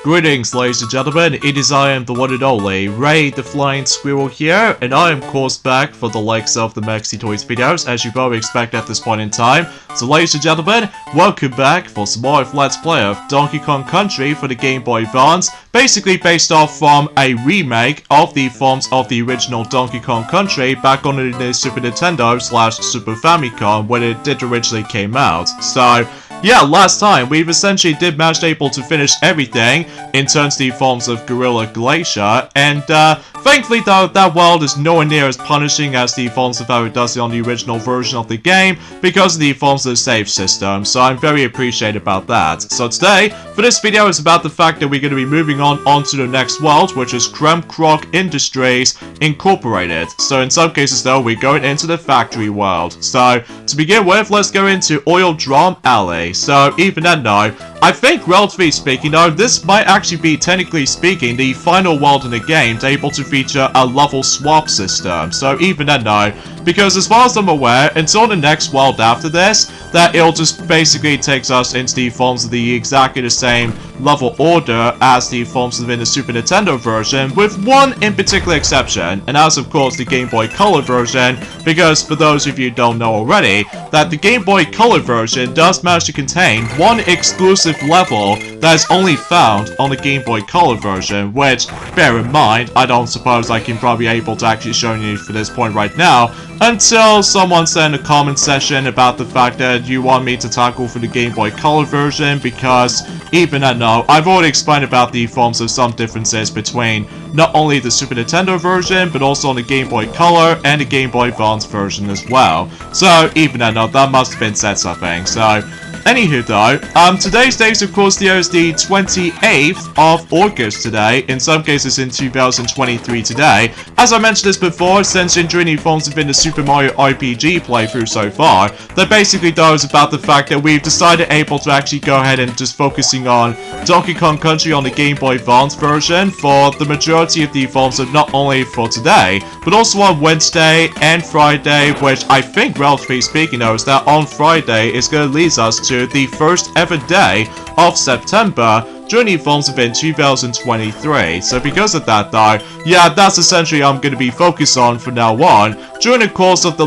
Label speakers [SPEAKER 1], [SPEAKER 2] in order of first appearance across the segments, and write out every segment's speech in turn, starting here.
[SPEAKER 1] Greetings, ladies and gentlemen, it is I am the one and only, Ray the Flying Squirrel here, and I am of course back for the likes of the Maxi Toys videos, as you probably expect at this point in time. So ladies and gentlemen, welcome back for some more of Let's Play of Donkey Kong Country for the Game Boy Advance, basically based off from a remake of the forms of the original Donkey Kong Country back on the Super Nintendo / Super Famicom when it did originally came out. So yeah, last time, we've essentially did manage able to finish everything in terms of the forms of Gorilla Glacier, and thankfully though, that world is nowhere near as punishing as the forms of how it does it on the original version of the game, because of the forms of the save system, so I'm very appreciative about that. So today, for this video, is about the fact that we're going to be moving on to the next world, which is Kremkroc Industries Incorporated. So in some cases though, we're going into the factory world. So, to begin with, let's go into Oil Drum Alley. So, even then though, I think, relatively speaking though, this might actually be, technically speaking, the final world in the game to able to feature a level swap system. So, even then though, because as far as I'm aware, until the next world after this, that it'll just basically takes us into the forms of the exactly the same level order as the forms of in the Super Nintendo version, with one in particular exception, and that's of course the Game Boy Color version, because for those of you who don't know already, that the Game Boy Color version does manage to contain one exclusive level that is only found on the Game Boy Color version, which, bear in mind, I don't suppose I can probably able to actually show you for this point right now, until someone said in a comment section about the fact that you want me to tackle for the Game Boy Color version, because even I know, I've already explained about the forms of some differences between not only the Super Nintendo version, but also on the Game Boy Color and the Game Boy Advance version as well. So even I know, that must have been said something. So anywho though, today's date of course there is the 28th of August today, in some cases in 2023 today. As I mentioned this before, since during the forms have been the Super Mario RPG playthrough so far, that basically though is about the fact that we've decided able to actually go ahead and just focusing on Donkey Kong Country on the Game Boy Advance version for the majority of the forms of not only for today, but also on Wednesday and Friday, which I think relatively speaking though is that on Friday is going to lead us to the first ever day of September during the forms of in 2023. So because of that though, yeah, that's essentially I'm going to be focused on from now on during the course of the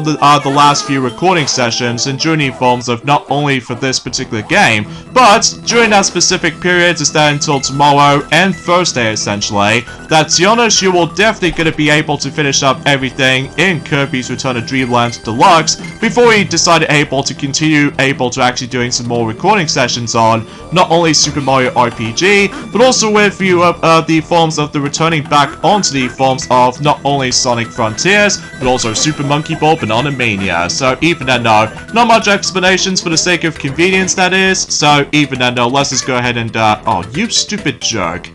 [SPEAKER 1] last few recording sessions, and during the forms of not only for this particular game, but during that specific period is that until tomorrow and Thursday essentially, that to be honest, you will definitely going to be able to finish up everything in Kirby's Return to Dreamland Deluxe before we decided able to continue able to actually doing some more recording sessions on not only Super Mario RPG, but also with you the forms of the returning back onto the forms of not only Sonic Frontiers, but also Super Monkey Ball Banana Mania. So even then no, not much explanations for the sake of convenience that is, so even then no, let's just go ahead and oh, you stupid jerk.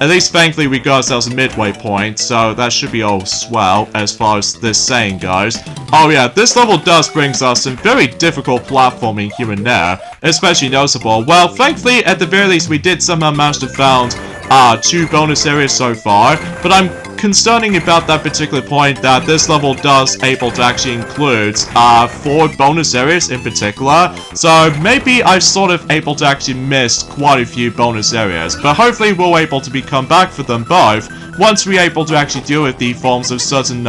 [SPEAKER 1] At least thankfully we got ourselves a midway point, so that should be all swell as far as this saying goes. Oh yeah, this level does brings us some very difficult platforming here and there, especially noticeable. Well, thankfully at the very least we did somehow manage to found 2 bonus areas so far, but I'm concerning about that particular point that this level does able to actually include 4 bonus areas in particular, so maybe I sort of able to actually miss quite a few bonus areas, but hopefully we'll able to come back for them both once we're able to actually deal with the forms of certain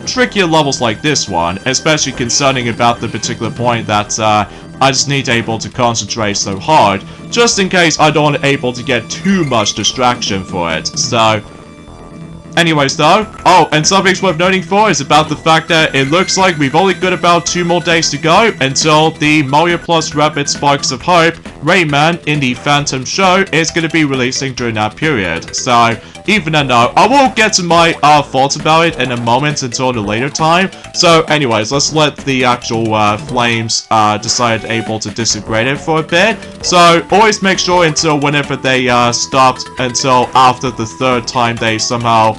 [SPEAKER 1] trickier levels like this one, especially concerning about the particular point that I just need to able to concentrate so hard, just in case I don't able to get too much distraction for it. So anyways though, oh, and something's worth noting for is about the fact that it looks like we've only got about 2 more days to go until the Mario Plus Rapid Sparks of Hope Rayman in the Phantom Show is going to be releasing during that period. So even then though, I will get to my thoughts about it in a moment until the later time. So anyways, let's let the actual flames decide able to disintegrate it for a bit. So always make sure until whenever they stopped until after the 3rd time they somehow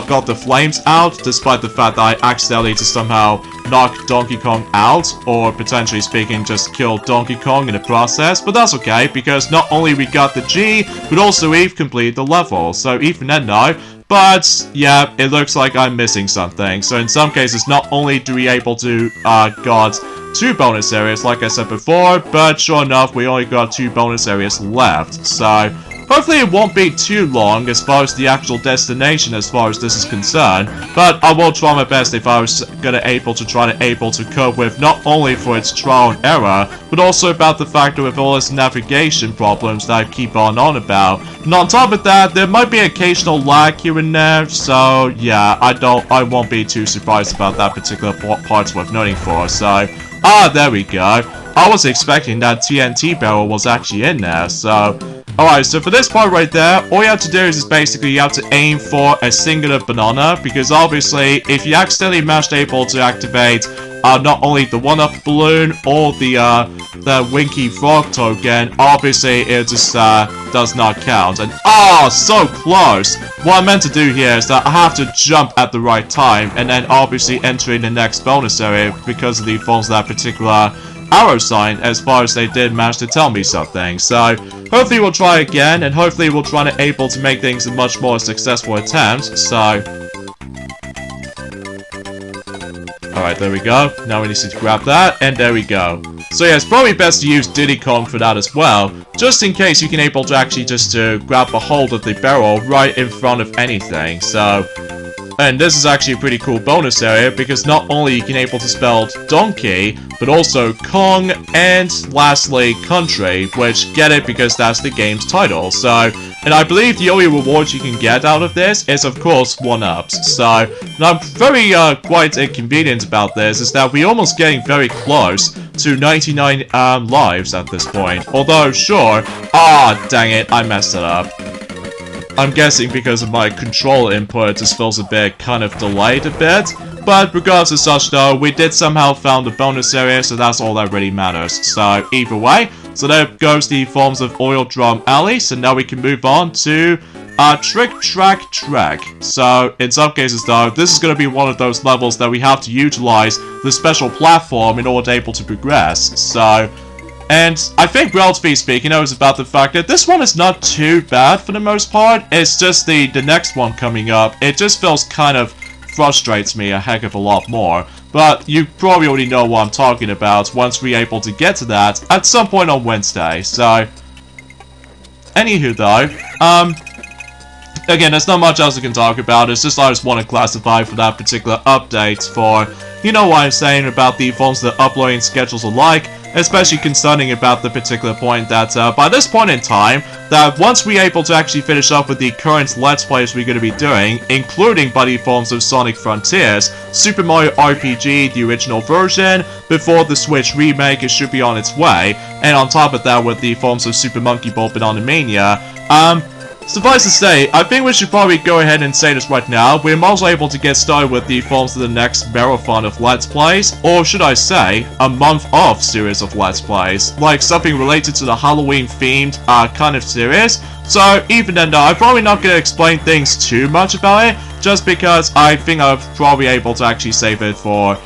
[SPEAKER 1] got the flames out, despite the fact that I accidentally just somehow knocked Donkey Kong out, or potentially speaking just killed Donkey Kong in the process, but that's okay, because not only we got the G, but also we've completed the level, so even then no. But yeah, it looks like I'm missing something, so in some cases not only do we able to got 2 bonus areas like I said before, but sure enough, we only got 2 bonus areas left, so hopefully it won't be too long as far as the actual destination as far as this is concerned, but I will try my best if I was gonna able to cope with not only for its trial and error, but also about the fact that with all its navigation problems that I keep on about. And on top of that, there might be occasional lag here and there, so yeah, I won't be too surprised about that particular part worth noting for, so there we go. I was expecting that TNT barrel was actually in there, so alright, so for this part right there, all you have to do is basically you have to aim for a singular banana, because obviously, if you accidentally manage to activate not only the 1-up balloon or the Winky Frog token, obviously it just does not count. And so close! What I meant to do here is that I have to jump at the right time, and then obviously entering the next bonus area because of the falls that particular arrow sign, as far as they did manage to tell me something. So hopefully we'll try again, and hopefully we'll try to able to make things a much more successful attempt. So alright, there we go. Now we need to grab that, and there we go. So yeah, it's probably best to use Diddy Kong for that as well, just in case you can able to actually just grab a hold of the barrel right in front of anything. So, and this is actually a pretty cool bonus area, because not only you can able to spell donkey, but also Kong, and lastly, country, which get it because that's the game's title. So, and I believe the only reward you can get out of this is, of course, 1-ups. So, and I'm very quite inconvenient about this, is that we're almost getting very close to 99 lives at this point. Although, sure, dang it, I messed it up. I'm guessing because of my control input, it just feels a bit kind of delayed a bit. But regardless of such though, we did somehow found the bonus area, so that's all that really matters. So either way, so there goes the forms of Oil Drum Alley. So now we can move on to Trick Track Trek. So in some cases though, this is going to be one of those levels that we have to utilize the special platform in order to able to progress. So, and I think relatively speaking, it was about the fact that this one is not too bad for the most part. It's just the next one coming up. It just feels kind of frustrates me a heck of a lot more. But you probably already know what I'm talking about once we're able to get to that at some point on Wednesday. So, anywho though, again, there's not much else I can talk about. It's just I just want to classify for that particular update for, you know what I'm saying about the forms that uploading schedules are like, especially concerning about the particular point that by this point in time, that once we're able to actually finish up with the current Let's Plays we're going to be doing, including by the forms of Sonic Frontiers, Super Mario RPG, the original version, before the Switch remake, it should be on its way, and on top of that with the forms of Super Monkey Ball Banana Mania, suffice to say, I think we should probably go ahead and say this right now. We're also able to get started with the forms of the next marathon of Let's Plays, or should I say, a month-off series of Let's Plays, like something related to the Halloween-themed kind of series. So even then though, I'm probably not going to explain things too much about it, just because I think I'm probably able to actually save it for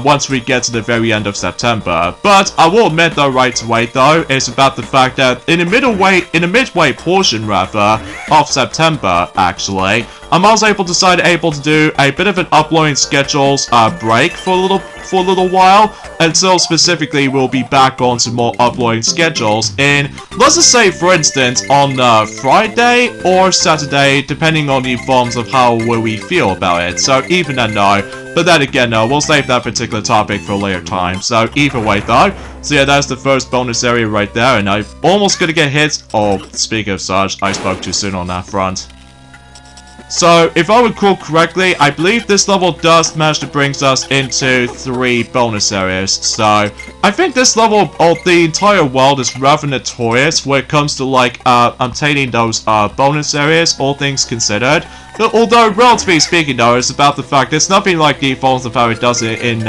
[SPEAKER 1] once we get to the very end of September. But I will admit though right away though, is about the fact that in the midway portion rather, of September actually, I'm also able to do a bit of an uploading schedules break for a little while, until specifically we'll be back on to more uploading schedules in, let's just say for instance, on Friday or Saturday, depending on the forms of how we feel about it. So even then no. But then again, no, we'll save that particular topic for a later time. So either way though, so yeah, that's the first bonus area right there, and I'm almost gonna get hit. Oh, speaking of such, I spoke too soon on that front. So, if I recall correctly, I believe this level does manage to bring us into 3 bonus areas. So, I think this level, or the entire world, is rather notorious when it comes to, like, obtaining those, bonus areas, all things considered. Although, relatively speaking, though, it's about the fact it's nothing like the forms of how it does it in,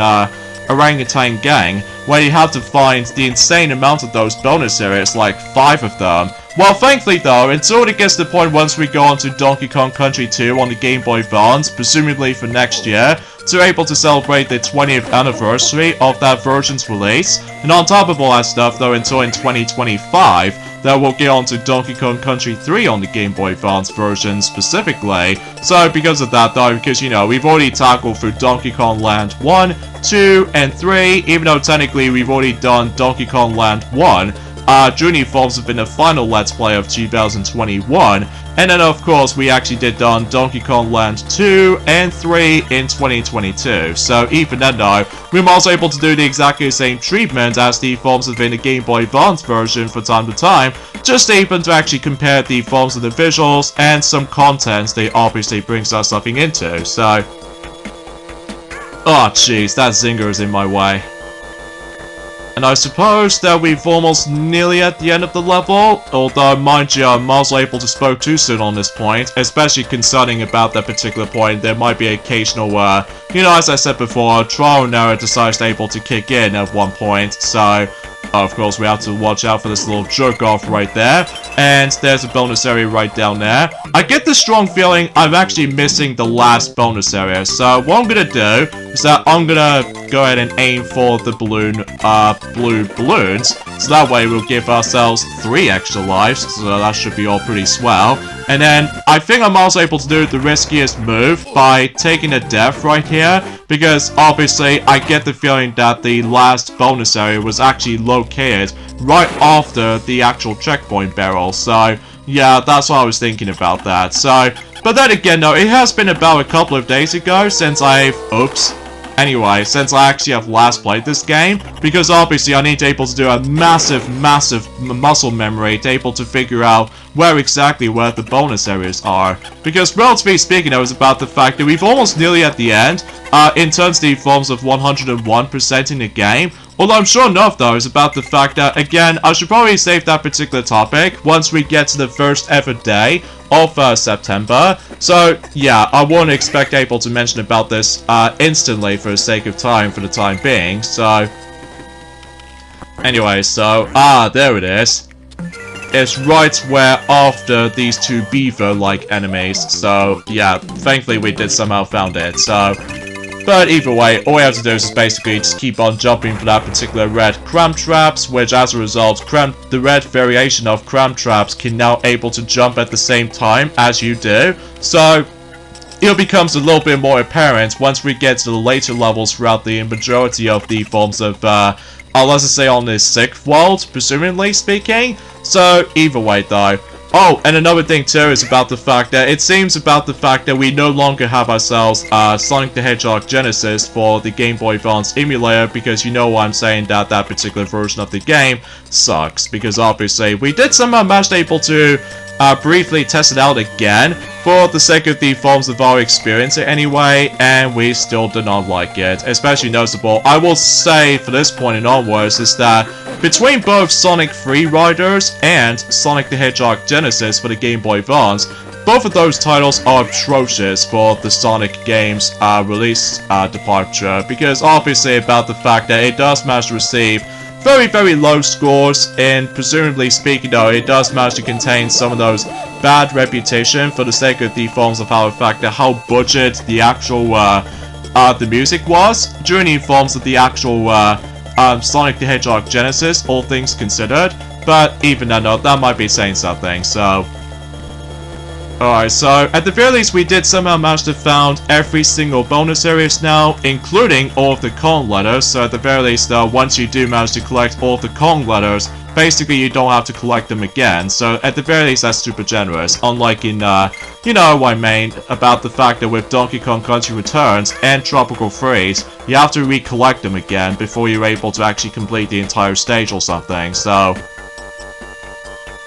[SPEAKER 1] Orangutan Gang, where you have to find the insane amount of those bonus areas, like 5 of them, Well, thankfully though, until it gets to the point once we go on to Donkey Kong Country 2 on the Game Boy Advance, presumably for next year, to able to celebrate the 20th anniversary of that version's release. And on top of all that stuff though, until in 2025, that we'll get on to Donkey Kong Country 3 on the Game Boy Advance version specifically. So because of that though, because you know, we've already tackled through Donkey Kong Land 1, 2, and 3, even though technically we've already done Donkey Kong Land 1, during Forms within the final Let's Play of 2021, and then of course we actually did done Donkey Kong Land 2 and 3 in 2022, so even then though, we were also able to do the exactly same treatment as the Forms within the Game Boy Advance version from time to time, just even to actually compare the forms of the visuals and some contents they obviously brings us something into, so... Oh jeez, that zinger is in my way. And I suppose that we've almost nearly at the end of the level, although mind you, I'm also able to spoke too soon on this point, especially concerning about that particular point, there might be occasional, you know, as I said before, trial and error decides able to kick in at one point, so... Of course, we have to watch out for this little jerk-off right there. And there's a bonus area right down there. I get the strong feeling I'm actually missing the last bonus area. So what I'm gonna do is that I'm gonna go ahead and aim for the blue balloons. So that way we'll give ourselves 3 extra lives. So that should be all pretty swell. And then I think I'm also able to do the riskiest move by taking a death right here. Because obviously I get the feeling that the last bonus area was actually located right after the actual checkpoint barrel. So yeah, that's what I was thinking about that. So, but then again though, it has been about a couple of days ago since Anyway, since I actually have last played this game, because obviously I need to able to do a massive muscle memory to able to figure out where the bonus areas are. Because relatively speaking, it was about the fact that we've almost nearly at the end, in terms of the forms of 101% in the game. Although I'm sure enough though, is about the fact that, again, I should probably save that particular topic once we get to the first ever day of September. So yeah, I won't expect able to mention about this instantly for the sake of time for the time being. So anyway, so there it is. It's right where after these 2 beaver-like enemies. So yeah, thankfully we did somehow found it. So, but either way, all we have to do is basically just keep on jumping for that particular red cram traps, which as a result, the red variation of cram traps can now able to jump at the same time as you do. So it becomes a little bit more apparent once we get to the later levels throughout the majority of the forms of, let's just say on this 6th world, presumably speaking. So either way though. Oh, and another thing too is about the fact that it seems about the fact that we no longer have ourselves Sonic the Hedgehog Genesis for the Game Boy Advance emulator, because you know why I'm saying that that particular version of the game sucks, because obviously we did somehow manage able to briefly test it out again for the sake of the forms of our experience anyway, and we still did not like it. Especially noticeable, I will say for this point and onwards, is that between both Sonic Free Riders and Sonic the Hedgehog Genesis for the Game Boy Advance, both of those titles are atrocious for the Sonic game's release departure, because obviously about the fact that it does manage to receive very low scores, and presumably speaking though, it does manage to contain some of those bad reputation for the sake of the forms of how butchered the actual the music was during the forms of the actual Sonic the Hedgehog Genesis, all things considered. But even then, no, that might be saying something, so... Alright, so at the very least we did somehow manage to found every single bonus areas now, including all of the Kong letters. So at the very least though, once you do manage to collect all of the Kong letters, basically you don't have to collect them again. So at the very least that's super generous, unlike in, you know what I mean, about the fact that with Donkey Kong Country Returns and Tropical Freeze, you have to recollect them again before you're able to actually complete the entire stage or something, so...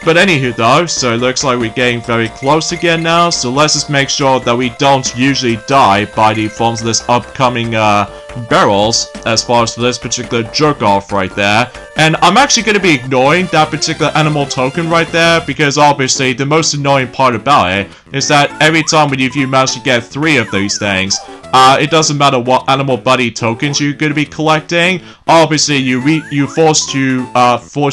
[SPEAKER 1] But anywho though, so it looks like we're getting very close again now, so let's just make sure that we don't usually die by the forms of this upcoming barrels, as far as for this particular jerk-off right there. And I'm actually going to be ignoring that particular animal token right there, because obviously the most annoying part about it is that every time when you manage to get 3 of these things, it doesn't matter what animal buddy tokens you're going to be collecting. Obviously, you force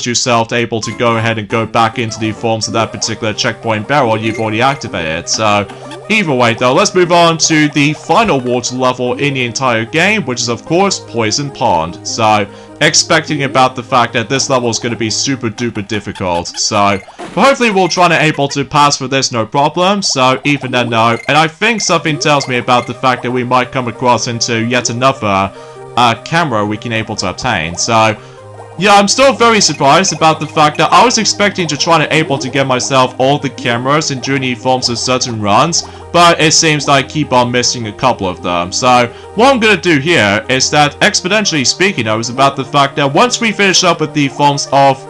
[SPEAKER 1] yourself able to go ahead and go back into the forms of that particular checkpoint barrel you've already activated. So, either way though, let's move on to the final water level in the entire game, which is of course Poison Pond. So, expecting about the fact that this level is going to be super duper difficult. So, but hopefully we'll try to able to pass for this no problem. So, even then no. And I think something tells me about the fact that we might come across into yet another camera we can able to obtain. So, yeah, I'm still very surprised about the fact that I was expecting to try to able to get myself all the cameras in during the forms of certain runs, but it seems that I keep on missing a couple of them. So, what I'm gonna do here is that, exponentially speaking, I was about the fact that once we finish up with the forms of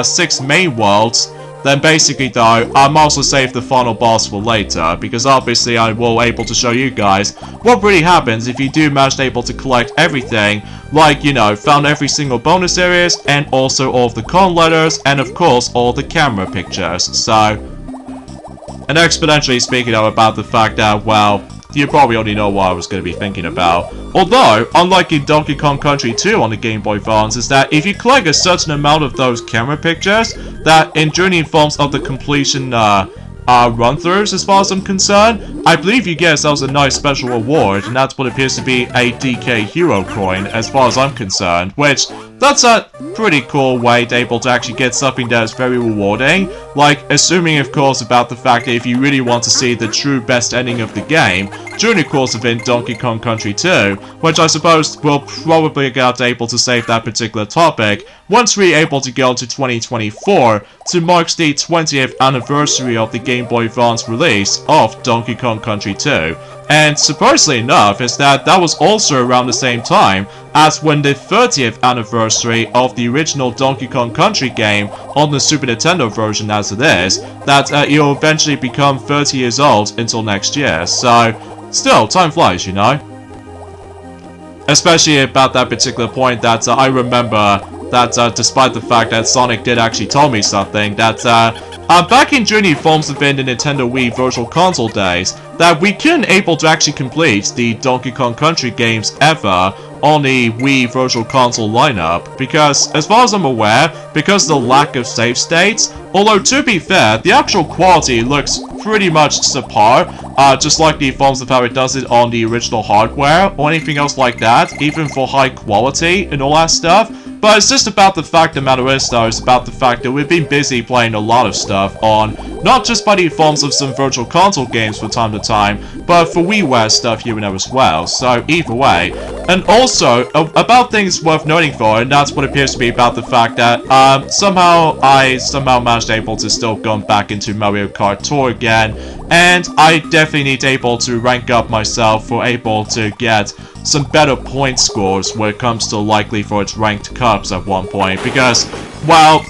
[SPEAKER 1] 6 main worlds, then basically though, I'm also save the final boss for later, because obviously I will able to show you guys what really happens if you do manage able to collect everything, like, you know, found every single bonus areas, and also all of the con letters, and of course all the camera pictures. So, and exponentially speaking though about the fact that, well, you probably already know what I was going to be thinking about. Although, unlike in Donkey Kong Country 2 on the Game Boy Advance, is that if you collect a certain amount of those camera pictures, that in journey forms of the completion run-throughs, as far as I'm concerned, I believe you get yourselves a nice special reward, and that's what appears to be a DK Hero coin, as far as I'm concerned, which, that's a pretty cool way to able to actually get something that is very rewarding, like, assuming of course about the fact that if you really want to see the true best ending of the game, during the course of in Donkey Kong Country 2, which I suppose we'll probably get able to save that particular topic once we're able to go to 2024 to mark the 20th anniversary of the Game Boy Advance release of Donkey Kong Country 2. And surprisingly enough is that was also around the same time as when the 30th anniversary of the original Donkey Kong Country game on the Super Nintendo version as it is, that it'll eventually become 30 years old until next year. So, still, time flies, you know? Especially about that particular point that I remember that despite the fact that Sonic did actually tell me something, that back in during the forms of in the Nintendo Wii Virtual Console days, that we couldn't able to actually complete the Donkey Kong Country games ever on the Wii Virtual Console lineup, because as far as I'm aware, because of the lack of save states, although to be fair, the actual quality looks pretty much subpar, just like the forms of how it does it on the original hardware, or anything else like that, even for high quality and all that stuff. But it's just about the fact the matter is though, it's about the fact that we've been busy playing a lot of stuff on, not just by the forms of some Virtual Console games from time to time, but for WiiWare stuff here and there as well, so either way. And also, about things worth noting for, and that's what appears to be about the fact that, somehow I managed able to still go back into Mario Kart Tour again, and I definitely need able to rank up myself for able to get some better point scores when it comes to likely for its ranked cups at one point, because, well,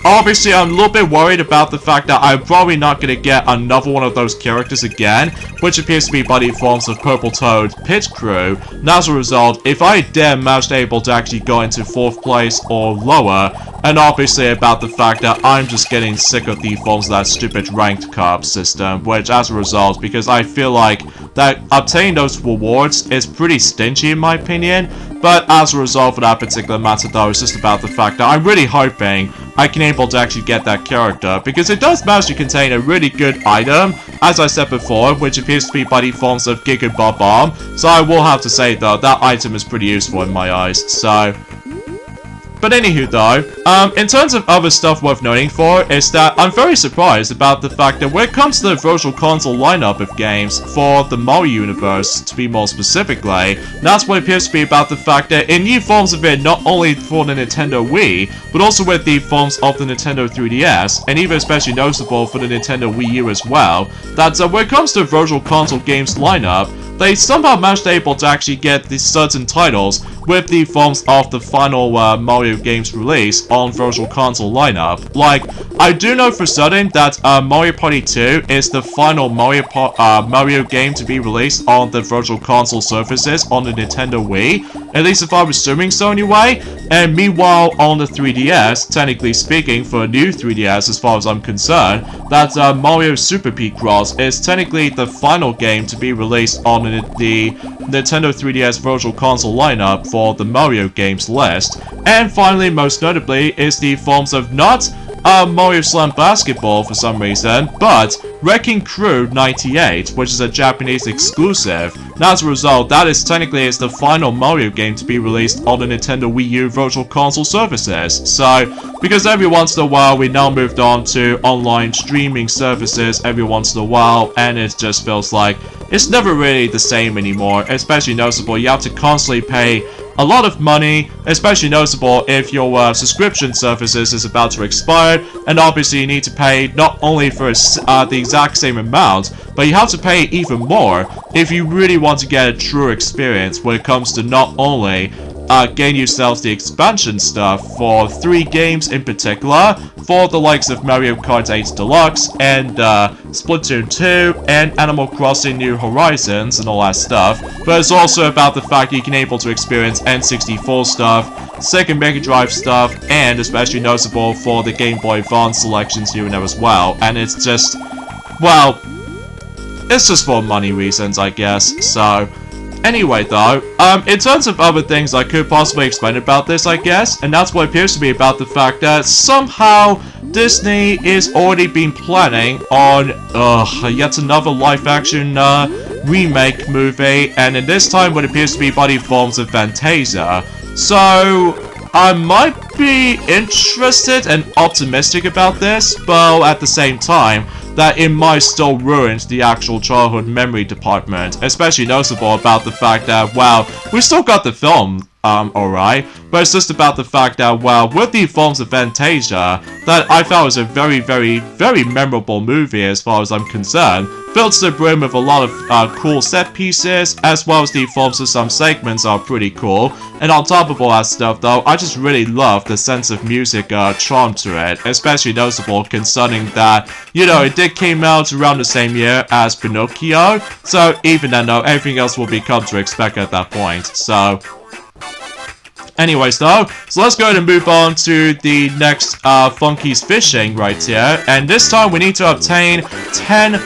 [SPEAKER 1] obviously I'm a little bit worried about the fact that I'm probably not going to get another one of those characters again, which appears to be by the forms of Purple Toad Pit Crew, and as a result, if I dare manage able to actually go into 4th place or lower, and obviously about the fact that I'm just getting sick of the forms of that stupid ranked cup system, which as a result, because I feel like that obtaining those rewards is pretty stingy in my opinion, but as a result for that particular matter though, it's just about the fact that I'm really hoping I can able to actually get that character, because it does manage to contain a really good item, as I said before, which appears to be by the forms of Giga Bomb, so I will have to say though, that item is pretty useful in my eyes, so... But anywho though, in terms of other stuff worth noting for, is that I'm very surprised about the fact that when it comes to the Virtual Console lineup of games for the Mario universe, to be more specifically, that's what appears to be about the fact that in new forms of it, not only for the Nintendo Wii, but also with the forms of the Nintendo 3DS, and even especially noticeable for the Nintendo Wii U as well, that when it comes to Virtual Console games lineup, they somehow managed able to actually get these certain titles with the forms of the final Mario Mario games released on Virtual Console lineup. Like, I do know for certain that Mario Party 2 is the final Mario game to be released on the Virtual Console surfaces on the Nintendo Wii, at least if I'm assuming so anyway. And meanwhile, on the 3DS, technically speaking, for a new 3DS as far as I'm concerned, that Mario Super Kremkroc is technically the final game to be released on the Nintendo 3DS Virtual Console lineup for the Mario games list. And finally, most notably, is the forms of not Mario Slam Basketball for some reason, but Wrecking Crew 98, which is a Japanese exclusive. Now, as a result, that is technically the final Mario game to be released on the Nintendo Wii U Virtual Console services. So, because every once in a while we now moved on to online streaming services every once in a while, and it just feels like it's never really the same anymore. Especially noticeable, you have to constantly pay a lot of money, especially noticeable if your subscription services is about to expire, and obviously you need to pay not only for the exact same amount, but you have to pay even more if you really want to get a true experience when it comes to not only gain yourselves the expansion stuff for 3 games in particular, for the likes of Mario Kart 8 Deluxe, and Splatoon 2, and Animal Crossing New Horizons, and all that stuff, but it's also about the fact you can able to experience N64 stuff, Sega Mega Drive stuff, and especially noticeable for the Game Boy Advance selections here and there as well, and it's just, well, it's just for money reasons, I guess. So anyway though, in terms of other things I could possibly explain about this, I guess, and that's what appears to be about the fact that somehow Disney is already been planning on yet another live-action remake movie, and in this time what appears to be by the forms of Fantasia. So I might be interested and optimistic about this, but at the same time, that it might still ruin the actual childhood memory department, especially noticeable about the fact that, well, we still got the film, alright, but it's just about the fact that, well, with the forms of Fantasia, that I thought was a very, very, very memorable movie as far as I'm concerned, filled to the brim with a lot of cool set pieces, as well as the forms of some segments are pretty cool, and on top of all that stuff though, I just really love the sense of music charm to it, especially noticeable concerning that, you know, it did came out around the same year as Pinocchio, so even then though, everything else will become to expect at that point. So anyways though, so let's go ahead and move on to the next Funky's Fishing right here, and this time we need to obtain 10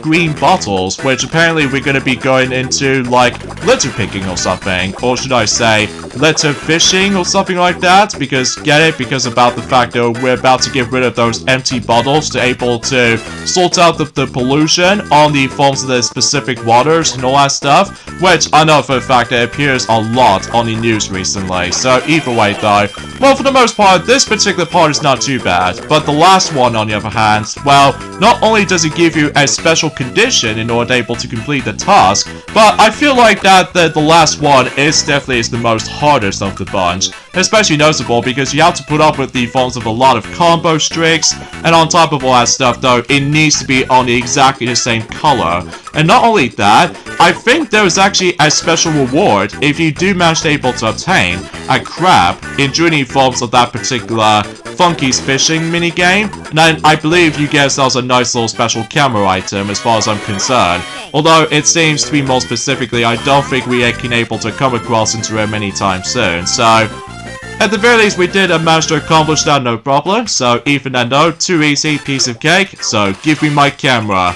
[SPEAKER 1] green bottles, which apparently we're going to be going into like litter picking or something, or should I say litter fishing or something like that, because get it, because about the fact that we're about to get rid of those empty bottles to able to sort out the pollution on the forms of the specific waters and all that stuff, which I know for a fact that appears a lot on the news recently. So either way though, well, for the most part, this particular part is not too bad, but the last one on the other hand, well, not only does it give you a special condition in order to able to complete the task, but I feel like that the last one is definitely the most hardest of the bunch, especially noticeable because you have to put up with the forms of a lot of combo streaks, and on top of all that stuff though, it needs to be on exactly the same color. And not only that, I think there is actually a special reward if you do manage to able to obtain a crab in during forms of that particular Funky's Fishing minigame, and then I believe you get yourselves a nice little special camera item as far as I'm concerned. Although it seems to be more specifically, I don't think we can able to come across into it anytime soon. So at the very least, we did manage to accomplish that, no problem. So even then though, too easy, piece of cake. So give me my camera.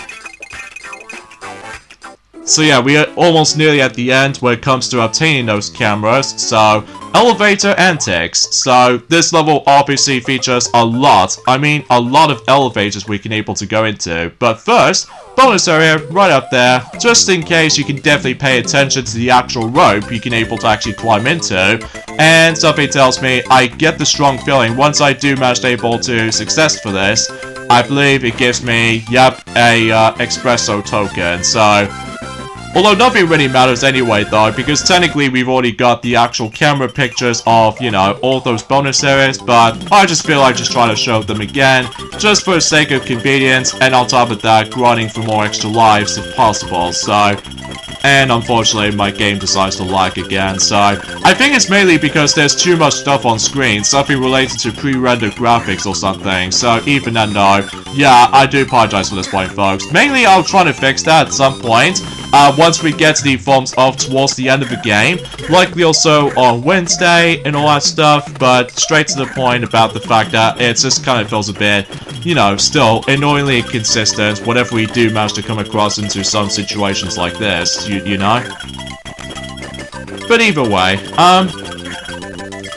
[SPEAKER 1] So yeah, we are almost nearly at the end when it comes to obtaining those cameras. So elevator antics. So this level obviously features a lot of elevators we can able to go into. But first, bonus area right up there, just in case you can definitely pay attention to the actual rope you can able to actually climb into. And something tells me I get the strong feeling once I do manage to able to success for this, I believe it gives me, yep, a espresso token. So Although nothing really matters anyway though, because technically we've already got the actual camera pictures of, you know, all those bonus areas, but I just feel like just trying to show them again, just for the sake of convenience, and on top of that, grinding for more extra lives if possible, so... And unfortunately, my game decides to lag again, so... I think it's mainly because there's too much stuff on screen, something related to pre-rendered graphics or something, so even then though, yeah, I do apologize for this point, folks. Mainly, I'll try to fix that at some point, once we get to the forms of towards the end of the game, likely also on Wednesday and all that stuff, but straight to the point about the fact that it just kind of feels a bit, you know, still annoyingly inconsistent whenever we do manage to come across into some situations like this, you know? But either way,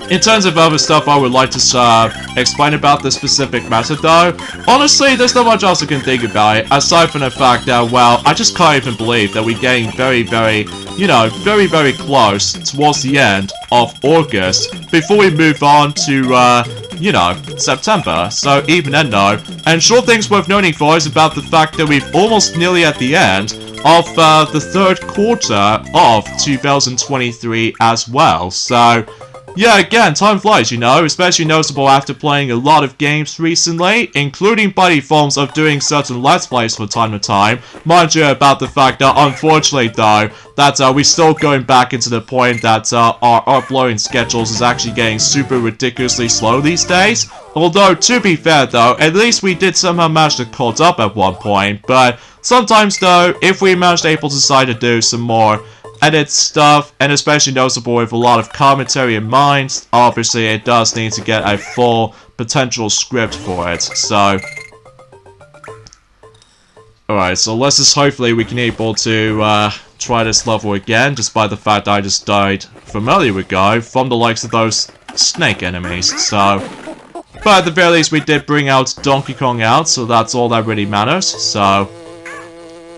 [SPEAKER 1] in terms of other stuff I would like to explain about this specific method though, honestly, there's not much else I can think about it, aside from the fact that, well, I just can't even believe that we're getting very, you know, very close towards the end of August before we move on to, you know, September. So even then though, and sure things worth noting for is about the fact that we've almost nearly at the end of the third quarter of 2023 as well, so... Yeah, again, time flies, you know, especially noticeable after playing a lot of games recently, including by forms of doing certain Let's Plays from time to time. Mind you about the fact that, unfortunately though, that we're still going back into the point that our uploading schedules is actually getting super ridiculously slow these days. Although, to be fair though, at least we did somehow manage to caught up at one point, but sometimes though, if we managed to decide to do some more edit stuff, and especially noticeable with a lot of commentary in mind, obviously it does need to get a full potential script for it, so... Alright, so let's just hopefully we can able to try this level again, despite the fact I just died from earlier ago from the likes of those snake enemies, so... But at the very least we did bring out Donkey Kong out, so that's all that really matters, so...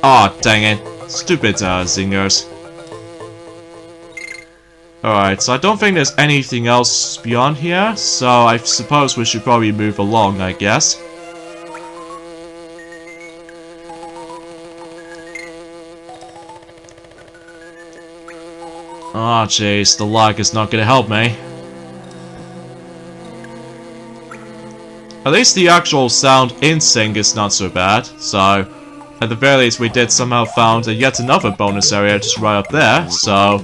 [SPEAKER 1] Aw, dang it. Stupid zingers. Alright, so I don't think there's anything else beyond here, so I suppose we should probably move along, I guess. Ah, jeez, the lag is not gonna help me. At least the actual sound in sync is not so bad, so... At the very least, we did somehow found yet another bonus area just right up there, so...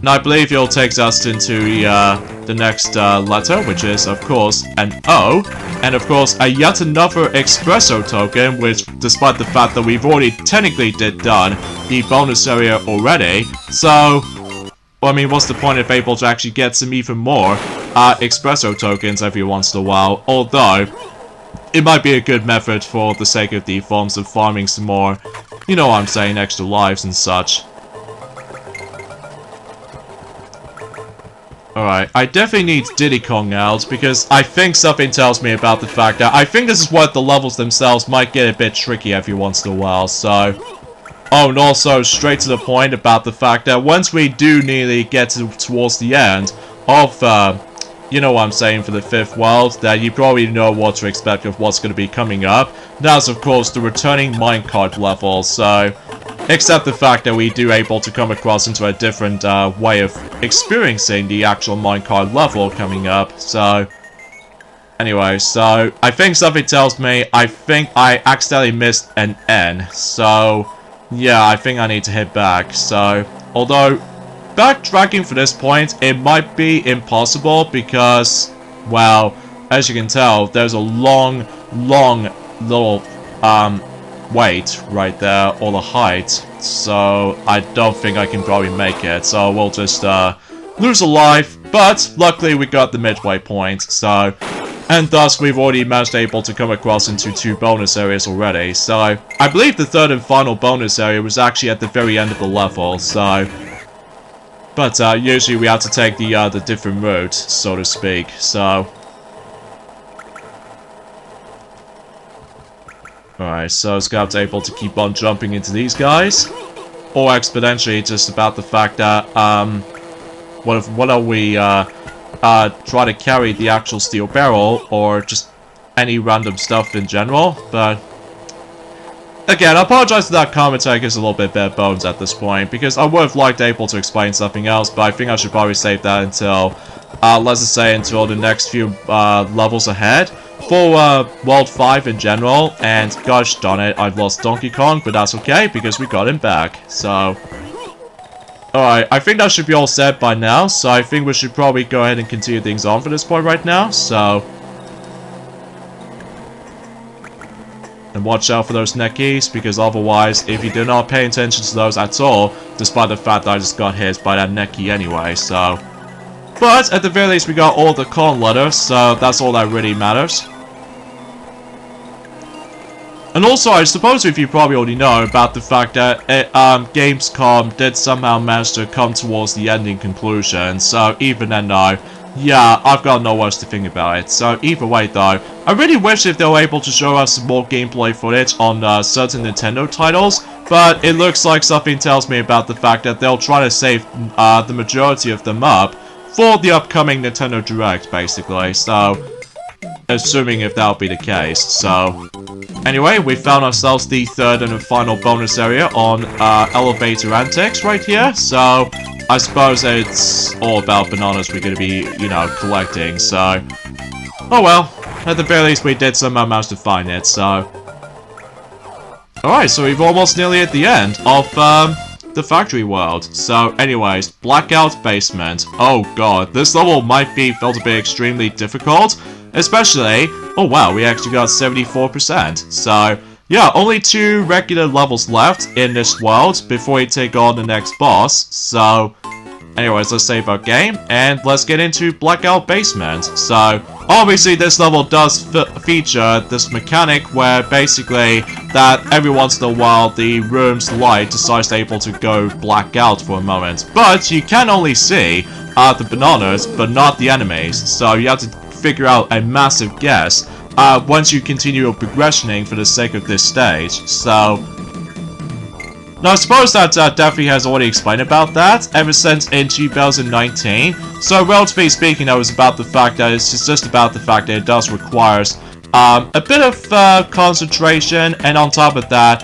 [SPEAKER 1] And I believe it'll take us into the next letter, which is, of course, an O. And, of course, a yet another espresso token, which, despite the fact that we've already technically done the bonus area already. So, well, I mean, what's the point of able to actually get some even more espresso tokens every once in a while? Although, it might be a good method for the sake of the forms of farming some more, you know what I'm saying, extra lives and such. Alright, I definitely need Diddy Kong out, because I think something tells me about the fact that I think this is what the levels themselves might get a bit tricky every once in a while, so... Oh, and also, straight to the point about the fact that once we do nearly get towards the end of, you know what I'm saying, for the fifth world, that you probably know what to expect of what's going to be coming up. That's, of course, the returning minecart level, so... Except the fact that we do able to come across into a different way of experiencing the actual minecart level coming up, so... Anyway, so I think something tells me I think I accidentally missed an N, so... Yeah, I think I need to head back, so... Although, backtracking for this point, it might be impossible because... Well, as you can tell, there's a long little, weight right there, or the height, so I don't think I can probably make it, so we'll just lose a life, but luckily we got the midway point, so, and thus we've already managed able to come across into 2 bonus areas already, so I believe the third and final bonus area was actually at the very end of the level, so, but usually we have to take the different route, so to speak, so. Alright, so it's gonna able to keep on jumping into these guys. Or exponentially, just about the fact that, what are we, try to carry the actual steel barrel, or just any random stuff in general, but... Again, I apologize for that commentary is a little bit bare bones at this point, because I would have liked able to explain something else, but I think I should probably save that until, let's just say until the next few levels ahead. For World 5 in general, and gosh darn it, I've lost Donkey Kong, but that's okay, because we got him back, so... Alright, I think that should be all said by now, so I think we should probably go ahead and continue things on for this point right now, so... And watch out for those neckies, because otherwise, if you do not pay attention to those at all, despite the fact that I just got hit by that necky anyway, so... But, at the very least, we got all the con letters, so that's all that really matters. And also, I suppose if you probably already know about the fact that Gamescom did somehow manage to come towards the ending conclusion, so even then though, yeah, I've got no worse to think about it. So either way though, I really wish if they were able to show us some more gameplay footage on certain Nintendo titles, but it looks like something tells me about the fact that they'll try to save the majority of them up for the upcoming Nintendo Direct, basically, so... Assuming if that'll be the case, so... Anyway, we found ourselves the third and final bonus area on Elevator Antics right here, so... I suppose it's all about bananas we're gonna be, you know, collecting, so... Oh well, at the very least we did somehow manage to find it, so... Alright, so we've almost nearly at the end of, the factory world. So, anyways, Blackout Basement. Oh god, this level might be felt to be extremely difficult, especially... Oh wow, we actually got 74%. So, yeah, only 2 regular levels left in this world before we take on the next boss. So, anyways, let's save our game, and let's get into Blackout Basement. So, obviously this level does feature this mechanic where basically that every once in a while the room's light decides able to go black out for a moment. But you can only see the bananas, but not the enemies. So you have to figure out a massive guess once you continue your progressioning for the sake of this stage. So... Now, I suppose that Daffy has already explained about that ever since in 2019. So, relatively speaking, that was about the fact that it's just about the fact that it does require a bit of concentration, and on top of that,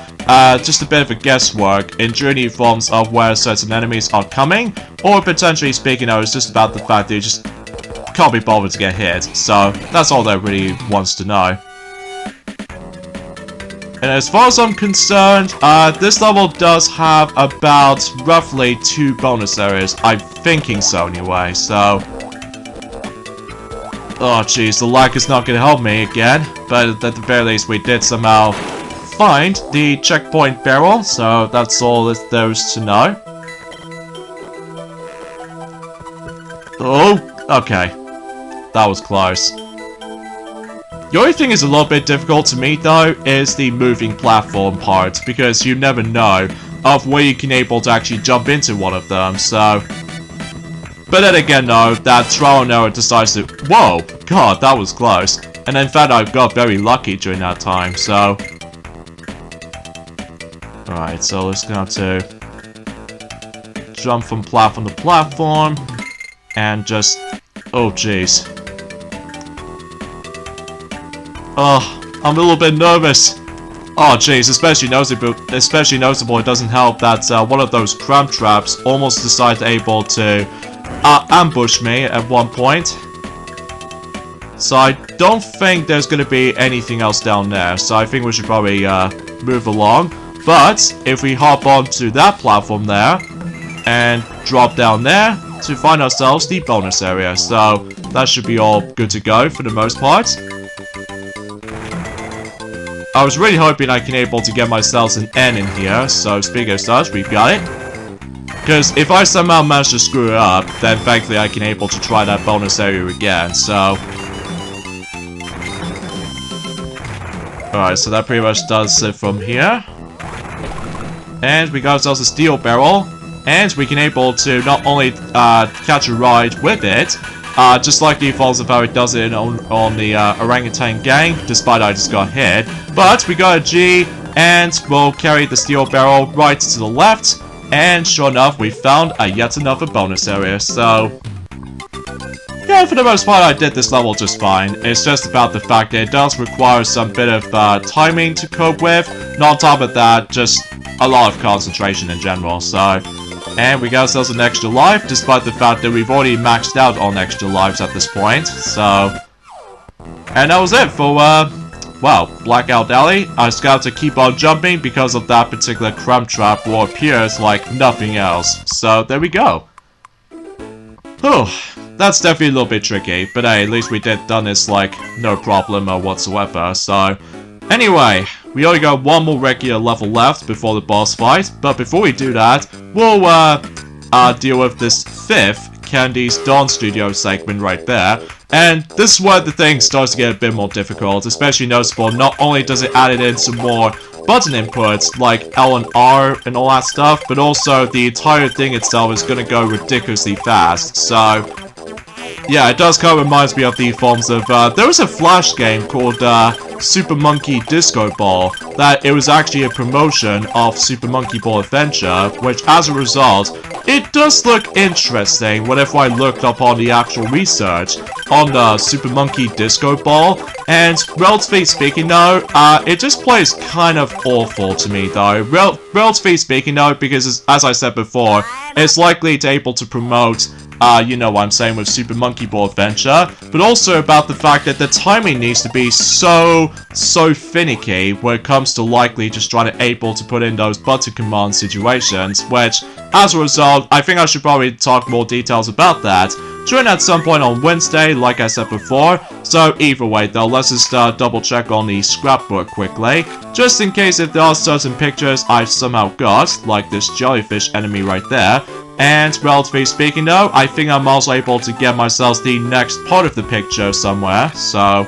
[SPEAKER 1] just a bit of a guesswork in journey forms of where certain enemies are coming, or potentially speaking, it was just about the fact that you just can't be bothered to get hit. So, that's all that really wants to know. And as far as I'm concerned, this level does have about roughly 2 bonus areas. I'm thinking so anyway, so... Oh jeez, the lag is not going to help me again. But at the very least, we did somehow find the checkpoint barrel, so that's all there is to know. Oh, okay. That was close. The only thing is a little bit difficult to me though is the moving platform part, because you never know of where you can able to actually jump into one of them, so... But then again though, that trial and error decides to... Whoa! God, that was close. And in fact I got very lucky during that time, so... Alright, so let's go to... Jump from platform to platform. And just... Oh jeez. Oh, I'm a little bit nervous. Oh jeez, especially noticeable it doesn't help that one of those cramp traps almost decided able to ambush me at one point. So I don't think there's going to be anything else down there, so I think we should probably move along. But if we hop onto that platform there and drop down there to find ourselves the bonus area, so that should be all good to go for the most part. I was really hoping I can able to get myself an N in here, so speaking of such, we've got it. Because if I somehow manage to screw it up, then thankfully I can able to try that bonus area again, so... Alright, so that pretty much does it from here. And we got ourselves a steel barrel, and we can able to not only catch a ride with it, just like the defaults of how it does it on the orangutan gang, despite I just got hit. But we got a G, and we'll carry the steel barrel right to the left, and sure enough, we found yet another bonus area, so... yeah, for the most part, I did this level just fine. It's just about the fact that it does require some bit of timing to cope with. And on top of that, just a lot of concentration in general, so... And we got ourselves an extra life, despite the fact that we've already maxed out on extra lives at this point, so... And that was it for, well, Blackout Alley. I just got to keep on jumping because of that particular Kremkroc war appears like nothing else. So, there we go. Whew, that's definitely a little bit tricky, but hey, at least we done this like no problem whatsoever, so... Anyway, we only got one more regular level left before the boss fight, but before we do that, we'll, deal with this 5th Candy's Dawn Studio segment right there. And this is where the thing starts to get a bit more difficult, especially noticeable. Not only does it add in some more button inputs like L and R and all that stuff, but also the entire thing itself is gonna go ridiculously fast. So, yeah, it does kind of reminds me of the forms of, there was a Flash game called, Super Monkey Disco Ball, that it was actually a promotion of Super Monkey Ball Adventure, which as a result, it does look interesting whenever I looked up on the actual research on the Super Monkey Disco Ball, and relatively speaking though, it just plays kind of awful to me though. Relatively speaking though, because as I said before, it's likely to able to promote you know what I'm saying with Super Monkey Ball Adventure, but also about the fact that the timing needs to be so finicky when it comes to likely just trying to able to put in those button command situations, which, as a result, I think I should probably talk more details about that during at some point on Wednesday, like I said before. So either way though, let's just double check on the scrapbook quickly, just in case if there are certain pictures I've somehow got, like this jellyfish enemy right there. And relatively speaking though, I think I'm also able to get myself the next part of the picture somewhere, so...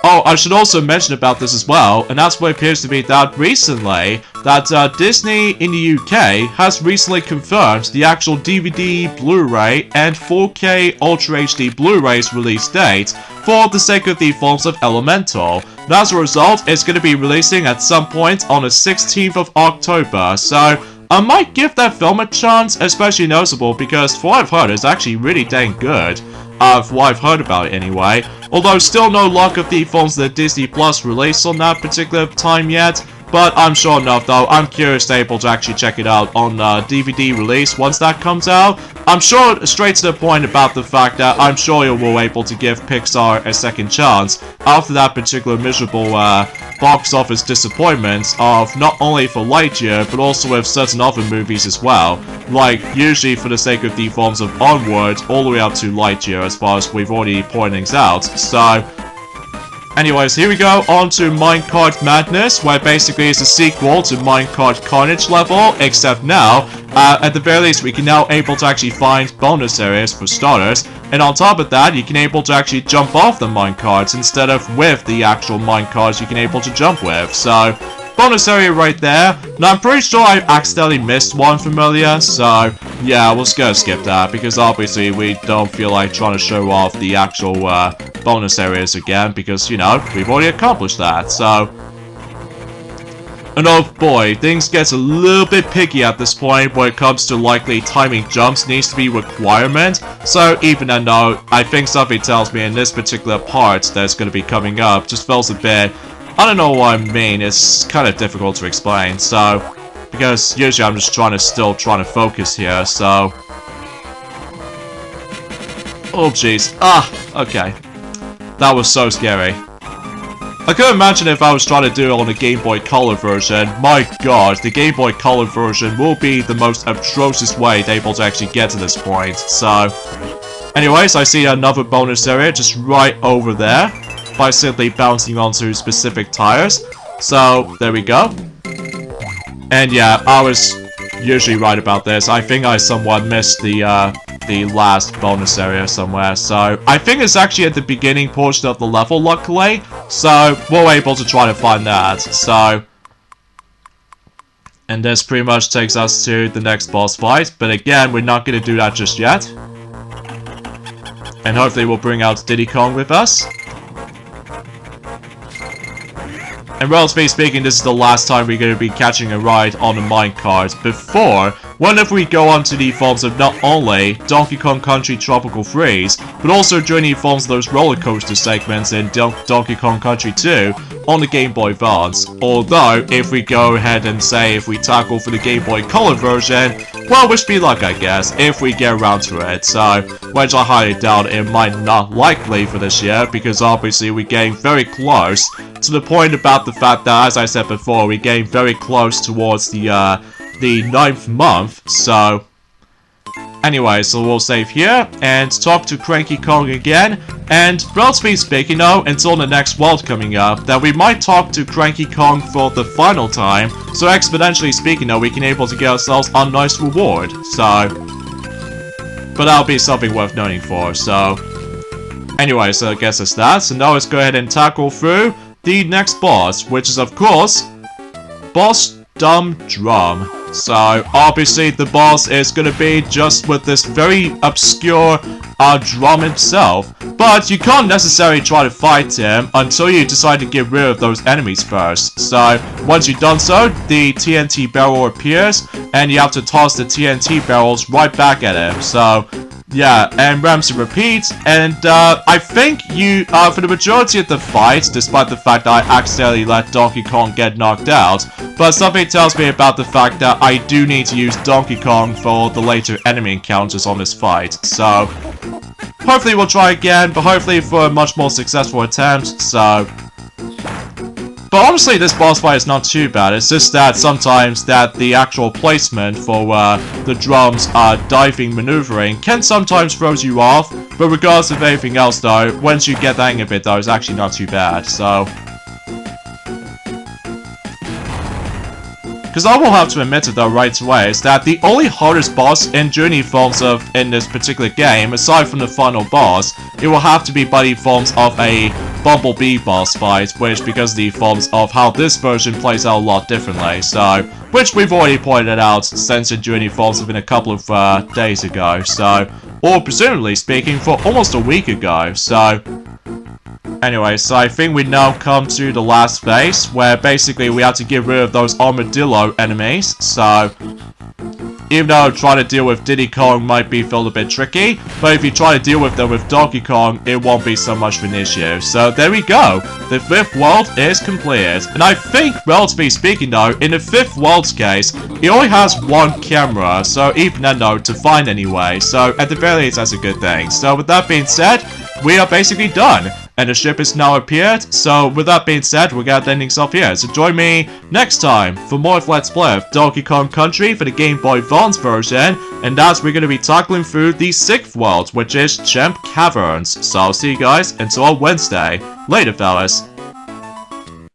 [SPEAKER 1] Oh, I should also mention about this as well, and that's what appears to be that recently, that Disney in the UK has recently confirmed the actual DVD, Blu-ray, and 4K Ultra HD Blu-ray's release date for the sake of the forms of Elemental. And as a result, it's going to be releasing at some point on the 16th of October, so... I might give that film a chance, especially noticeable because for what I've heard, it's actually really dang good. For what I've heard about it anyway. Although still no luck of the films of the Disney Plus release on that particular time yet. But I'm sure enough though, I'm curious to able to actually check it out on DVD release once that comes out. I'm sure straight to the point about the fact that I'm sure you will able to give Pixar a second chance after that particular miserable box office disappointment of not only for Lightyear but also with certain other movies as well. Like usually for the sake of the forms of Onward all the way up to Lightyear as far as we've already pointed things out. So... anyways, here we go on to Minecart Madness, where basically it's a sequel to Minecart Carnage level, except now, at the very least, we can now able to actually find bonus areas for starters, and on top of that, you can able to actually jump off the minecarts instead of with the actual minecarts you can able to jump with, so... bonus area right there. Now I'm pretty sure I accidentally missed one from earlier, so yeah, we'll just go skip that because obviously we don't feel like trying to show off the actual bonus areas again because, you know, we've already accomplished that, so... and oh boy, things gets a little bit picky at this point when it comes to likely timing jumps needs to be requirement, so even though I think something tells me in this particular part that's going to be coming up just feels a bit... I don't know what I mean, it's kind of difficult to explain, so... because usually I'm just still trying to focus here, so... oh jeez, okay. That was so scary. I couldn't imagine if I was trying to do it on the Game Boy Color version. My god, the Game Boy Color version will be the most atrocious way to able to actually get to this point, so... anyways, I see another bonus area just right over there. By simply bouncing onto specific tires. So, there we go. And yeah, I was usually right about this. I think I somewhat missed the last bonus area somewhere. So, I think it's actually at the beginning portion of the level, luckily. So, we're able to try to find that. So, and this pretty much takes us to the next boss fight. But again, we're not going to do that just yet. And hopefully we'll bring out Diddy Kong with us. And relatively speaking, this is the last time we're going to be catching a ride on a minecart before what if we go on to the forms of not only Donkey Kong Country Tropical Freeze, but also join the forms of those roller coaster segments in Donkey Kong Country 2 on the Game Boy Advance. Although, if we go ahead and say if we tackle for the Game Boy Color version, well, wish me luck, I guess, if we get around to it. So, which I highly doubt it might not likely for this year, because obviously we're getting very close to the point about the fact that, as I said before, we're getting very close towards the 9th month, so... Anyway, so we'll save here, and talk to Cranky Kong again, and relatively speaking though, until the next world coming up, that we might talk to Cranky Kong for the final time, so exponentially speaking though, we can able to get ourselves a nice reward, so... But that'll be something worth noting for, so... Anyway, so I guess it's that, so now let's go ahead and tackle through the next boss, which is of course... Boss Dumb Drum. So, obviously, the boss is gonna be just with this very obscure drum himself. But you can't necessarily try to fight him until you decide to get rid of those enemies first. So, once you've done so, the TNT barrel appears, and you have to toss the TNT barrels right back at him. So, yeah, and rinse and repeat, and I think you, for the majority of the fight, despite the fact that I accidentally let Donkey Kong get knocked out, but something tells me about the fact that I do need to use Donkey Kong for the later enemy encounters on this fight, so hopefully we'll try again, but hopefully for a much more successful attempt, so... But honestly, this boss fight is not too bad. It's just that sometimes that the actual placement for the drum's diving maneuvering can sometimes throw you off. But regardless of anything else, though, once you get the hang of it, though, it's actually not too bad. So, because I will have to admit it, though, right away, is that the only hardest boss in Journey forms of in this particular game, aside from the final boss, it will have to be by the forms of a Bumblebee boss fight, which because of the forms of how this version plays out a lot differently, so, which we've already pointed out since the Journey forms have been a couple of days ago, so, or presumably speaking for almost a week ago, so, anyway, so I think we now come to the last phase, where basically we have to get rid of those armadillo enemies, so... Even though trying to deal with Diddy Kong might be felt a bit tricky, but if you try to deal with them with Donkey Kong, it won't be so much of an issue. So there we go, the 5th world is completed. And I think, relatively speaking though, in the 5th world's case, it only has one camera, so even then though, to find anyway, so at the very least that's a good thing. So with that being said, we are basically done. And the ship has now appeared, so with that being said, we're gonna end things off here. So join me next time for more of Let's Play of Donkey Kong Country for the Game Boy Advance version, and that's we're gonna be tackling through the 6th world, which is Champ Caverns. So I'll see you guys until Wednesday. Later, fellas.